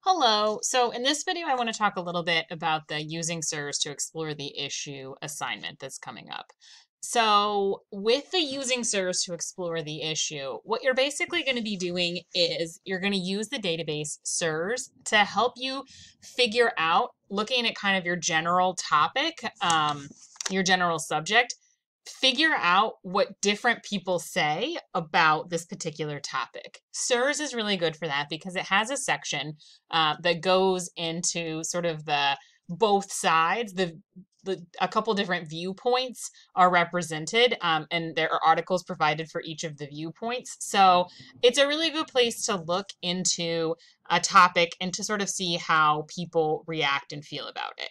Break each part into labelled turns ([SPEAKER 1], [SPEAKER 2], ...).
[SPEAKER 1] Hello. So in this video, I want to talk a little bit about the using SIRS to explore the issue assignment that's coming up. So with the using SIRS to explore the issue, what you're basically going to be doing is you're going to use the database SIRS to help you figure out, looking at kind of your general topic, your general subject, figure out what different people say about this particular topic. SIRS is really good for that because it has a section that goes into sort of the both sides. A couple different viewpoints are represented, and there are articles provided for each of the viewpoints. So it's a really good place to look into a topic and to sort of see how people react and feel about it.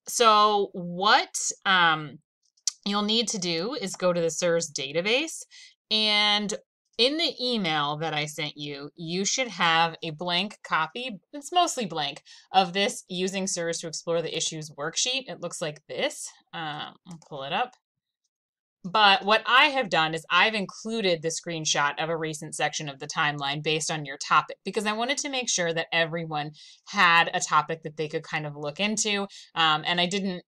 [SPEAKER 1] So what you'll need to do is go to the SIRS database, and in the email that I sent you, you should have a blank copy, it's mostly blank, of this using SIRS to explore the issues worksheet. It looks like this. I'll pull it up. But what I have done is I've included the screenshot of a recent section of the timeline based on your topic because I wanted to make sure that everyone had a topic that they could kind of look into. And I didn't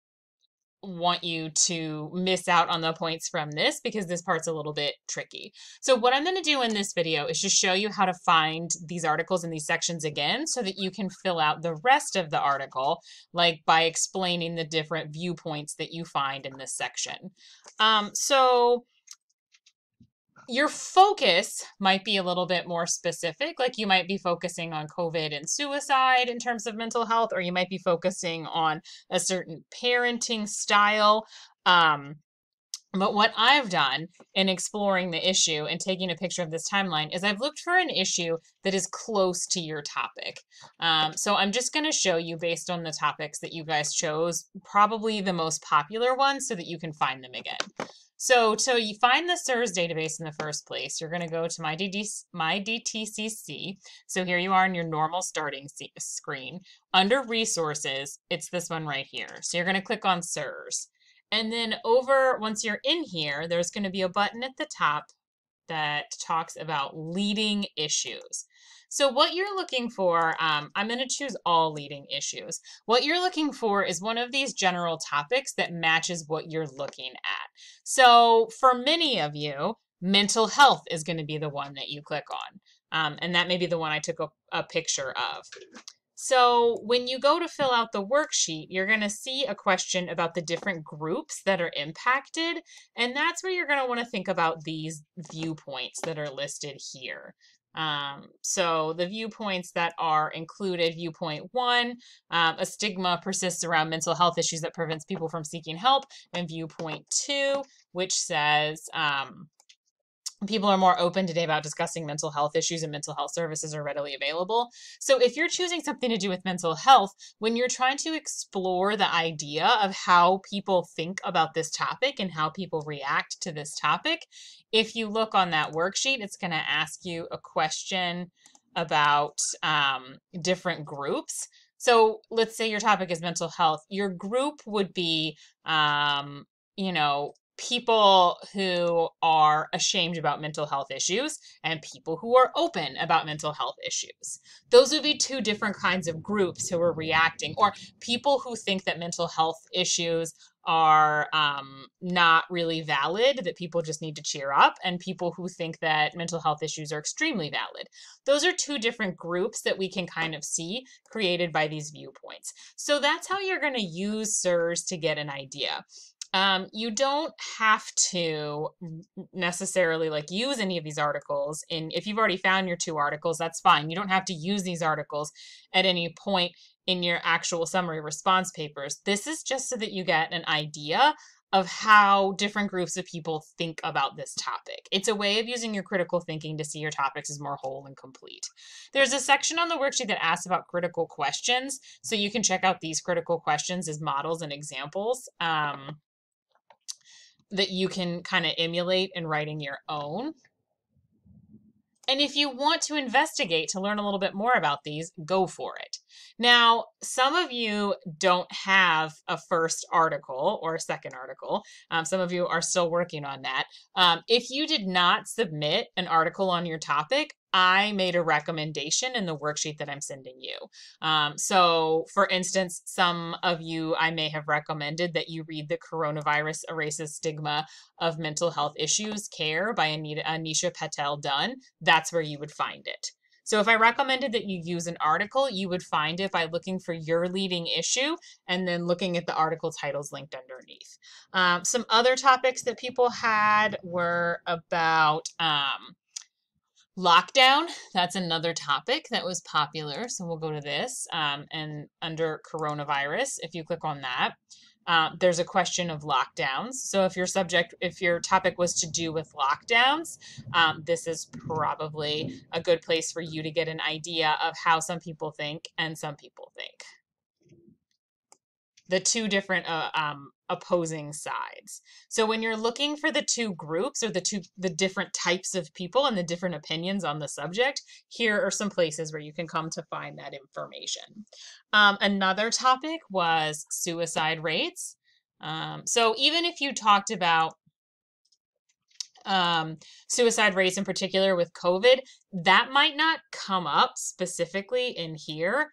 [SPEAKER 1] want you to miss out on the points from this because this part's a little bit tricky. So what I'm going to do in this video is just show you how to find these articles in these sections again so that you can fill out the rest of the article, like by explaining the different viewpoints that you find in this section. So your focus might be a little bit more specific, like you might be focusing on COVID and suicide in terms of mental health, or you might be focusing on a certain parenting style. But what I've done in exploring the issue and taking a picture of this timeline is I've looked for an issue that is close to your topic. So I'm just going to show you based on the topics that you guys chose, probably the most popular ones so that you can find them again. So you find the SIRS database in the first place, you're going to go to my DTCC. So here you are in your normal starting screen. Under resources, it's this one right here. So you're going to click on SIRS. And then once you're in here, there's going to be a button at the top that talks about leading issues. So what you're looking for, I'm going to choose all leading issues. What you're looking for is one of these general topics that matches what you're looking at. So for many of you, mental health is going to be the one that you click on. And that may be the one I took a picture of. So when you go to fill out the worksheet, you're going to see a question about the different groups that are impacted. And that's where you're going to want to think about these viewpoints that are listed here. So the viewpoints that are included, viewpoint 1, a stigma persists around mental health issues that prevents people from seeking help, and viewpoint 2, which says people are more open today about discussing mental health issues and mental health services are readily available. So if you're choosing something to do with mental health, when you're trying to explore the idea of how people think about this topic and how people react to this topic, if you look on that worksheet, it's going to ask you a question about different groups. So let's say your topic is mental health. Your group would be, people who are ashamed about mental health issues and people who are open about mental health issues. Those would be two different kinds of groups who are reacting, or people who think that mental health issues are not really valid, that people just need to cheer up, and people who think that mental health issues are extremely valid. Those are two different groups that we can kind of see created by these viewpoints. So that's how you're going to use SIRS to get an idea. You don't have to necessarily use any of these articles. If you've already found your 2 articles, that's fine. You don't have to use these articles at any point in your actual summary response papers. This is just so that you get an idea of how different groups of people think about this topic. It's a way of using your critical thinking to see your topics as more whole and complete. There's a section on the worksheet that asks about critical questions, so you can check out these critical questions as models and examples that you can kind of emulate in writing your own. And if you want to investigate to learn a little bit more about these, go for it. Now, some of you don't have a first article or a second article. Some of you are still working on that. If you did not submit an article on your topic, I made a recommendation in the worksheet that I'm sending you. So, for instance, some of you, I may have recommended that you read The Coronavirus Erases Stigma of Mental Health Issues Care by Anisha Patel Dunn. That's where you would find it. So if I recommended that you use an article, you would find it by looking for your leading issue and then looking at the article titles linked underneath. Some other topics that people had were about lockdown. That's another topic that was popular. So we'll go to this. And under coronavirus, if you click on that, there's a question of lockdowns. So if your topic was to do with lockdowns, this is probably a good place for you to get an idea of how some people think and some people think. The two different opposing sides. So when you're looking for the two groups or the different types of people and the different opinions on the subject, here are some places where you can come to find that information. Another topic was suicide rates. So even if you talked about suicide rates in particular with COVID, that might not come up specifically in here.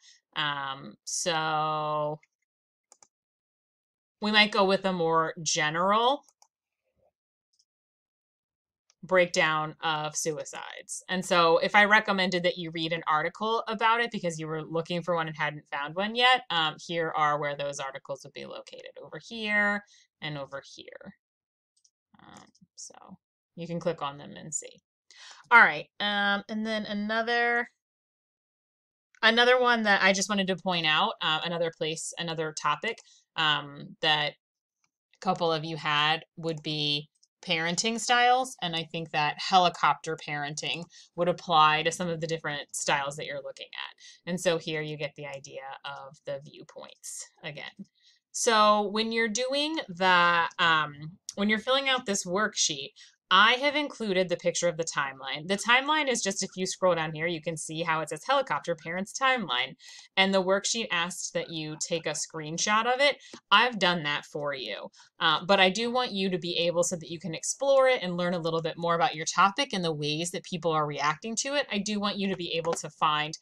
[SPEAKER 1] So we might go with a more general breakdown of suicides. And so if I recommended that you read an article about it because you were looking for one and hadn't found one yet, here are where those articles would be located, over here and over here. So you can click on them and see. All right, and then another one that I just wanted to point out, another topic that a couple of you had would be parenting styles. And I think that helicopter parenting would apply to some of the different styles that you're looking at. And so here you get the idea of the viewpoints again. So when you're doing when you're filling out this worksheet, I have included the picture of the timeline. The timeline is just, if you scroll down here, you can see how it says helicopter parents timeline. And the worksheet asks that you take a screenshot of it. I've done that for you. But I do want you to be able, so that you can explore it and learn a little bit more about your topic and the ways that people are reacting to it. I do want you to be able to find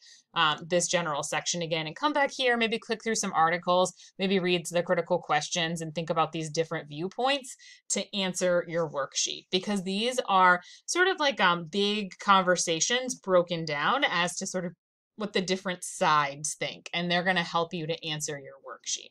[SPEAKER 1] this general section again and come back here, maybe click through some articles, maybe read the critical questions and think about these different viewpoints to answer your worksheet, because these are sort of like big conversations broken down as to sort of what the different sides think, and they're going to help you to answer your worksheet.